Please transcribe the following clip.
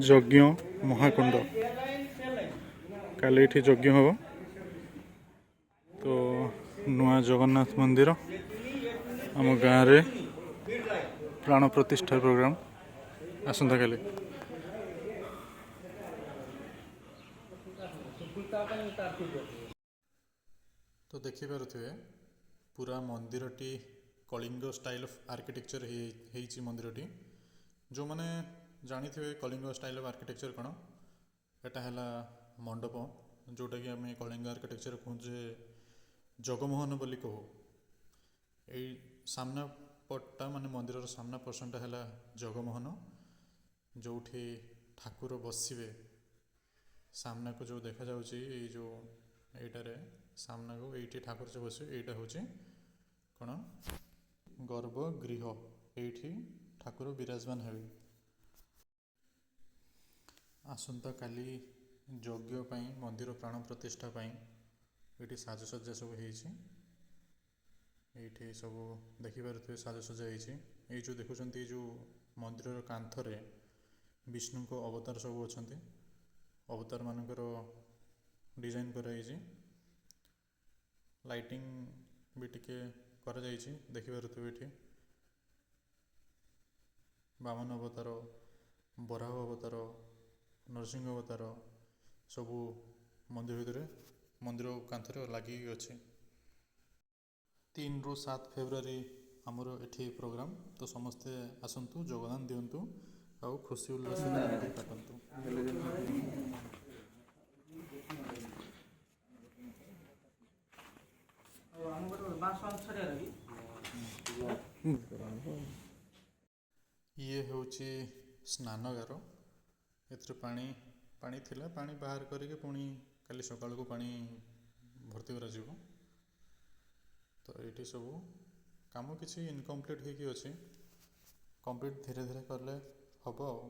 ଯଜ୍ଞ ମହାକୁଣ୍ଡ କାଲି ଏଠି ଯଜ୍ଞ ହେବ। ତ ନୂଆ ଜଗନ୍ନାଥ ମନ୍ଦିର ଆମ ଗାଁରେ ପ୍ରାଣ ପ୍ରତିଷ୍ଠା ପ୍ରୋଗ୍ରାମ ଆସନ୍ତାକାଲି। ତ ଦେଖିପାରୁଥିବେ ପୁରା ମନ୍ଦିରଟି କଳିଙ୍ଗ ଷ୍ଟାଇଲ୍ ଅଫ୍ ଆର୍କିଟେକ୍ଚର ହେଇଛି ମନ୍ଦିରଟି। ଯେଉଁମାନେ ଜାଣିଥିବେ କଳିଙ୍ଗ ଷ୍ଟାଇଲ୍ ଅଫ୍ ଆର୍କିଟେକ୍ଚର କ'ଣ, ଏଟା ହେଲା ମଣ୍ଡପ, ଯେଉଁଟାକି ଆମେ କଳିଙ୍ଗ ଆର୍କିଟେକ୍ଚର କହୁଛେ ଜଗମୋହନ ବୋଲି କହୁ। ଏଇ ସାମ୍ନା ପଟଟା ମାନେ ମନ୍ଦିରର ସାମ୍ନା ପର୍ସନଟା ହେଲା ଜଗମୋହନ, ଯେଉଁଠି ଠାକୁର ବସିବେ। ସାମ୍ନାକୁ ଯେଉଁ ଦେଖାଯାଉଛି ଏଇ ଯେଉଁ ଏଇଟାରେ ସାମ୍ନାକୁ ଏଇଠି ଠାକୁର ଯେଉଁ ବସିବେ, ଏଇଟା ହେଉଛି କ'ଣ ଗର୍ଭଗୃହ। ଏଇଠି ଠାକୁର ବିରାଜମାନ ହେବେ। ଆସନ୍ତାକାଲି ଯଜ୍ଞ ପାଇଁ ମନ୍ଦିର ପ୍ରାଣ ପ୍ରତିଷ୍ଠା ପାଇଁ ଏଇଠି ସାଜସଜ୍ଜା ସବୁ ହେଇଛି। ଏଇଠି ସବୁ ଦେଖିପାରୁଥିବେ ସାଜସଜ୍ଜା ହେଇଛି। ଏଇ ଯେଉଁ ଦେଖୁଛନ୍ତି ଏଇ ଯେଉଁ ମନ୍ଦିରର କାନ୍ଥରେ ବିଷ୍ଣୁଙ୍କ ଅବତାର ସବୁ ଅଛନ୍ତି। ଅବତାର ମାନଙ୍କର ଡିଜାଇନ୍ କରାଯାଇଛି। ଲାଇଟିଂ ବି ଟିକେ କରାଯାଇଛି, ଦେଖିପାରୁଥିବେ ଏଠି ବାମନ ଅବତାର, ବରାହ ଅବତାର, ନରସିଂହ ଅବତାର ସବୁ ମନ୍ଦିର ଭିତରେ ମନ୍ଦିର କାନ୍ଥରେ ଲାଗିକି ଅଛି। 3 ରୁ 7 ଫେବୃଆରୀ ଆମର ଏଠି ପ୍ରୋଗ୍ରାମ। ତ ସମସ୍ତେ ଆସନ୍ତୁ, ଯୋଗଦାନ ଦିଅନ୍ତୁ ଆଉ ଖୁସି ଉଲ୍ଲାସରେ ଦିନଟି କାଟନ୍ତୁ। ଇଏ ହେଉଛି ସ୍ନାନଗାର। ଏଥିରେ ପାଣି ଥିଲା, ପାଣି ବାହାର କରିକି ପୁଣି କାଲି ସକାଳକୁ ପାଣି ଭର୍ତ୍ତି କରାଯିବ। ତ ଏଇଠି ସବୁ କାମ କିଛି ଇନକମ୍ପ୍ଲିଟ୍ ହେଇକି ଅଛି, କମ୍ପ୍ଲିଟ୍ ଧୀରେ ଧୀରେ କଲେ ହେବ ଆଉ।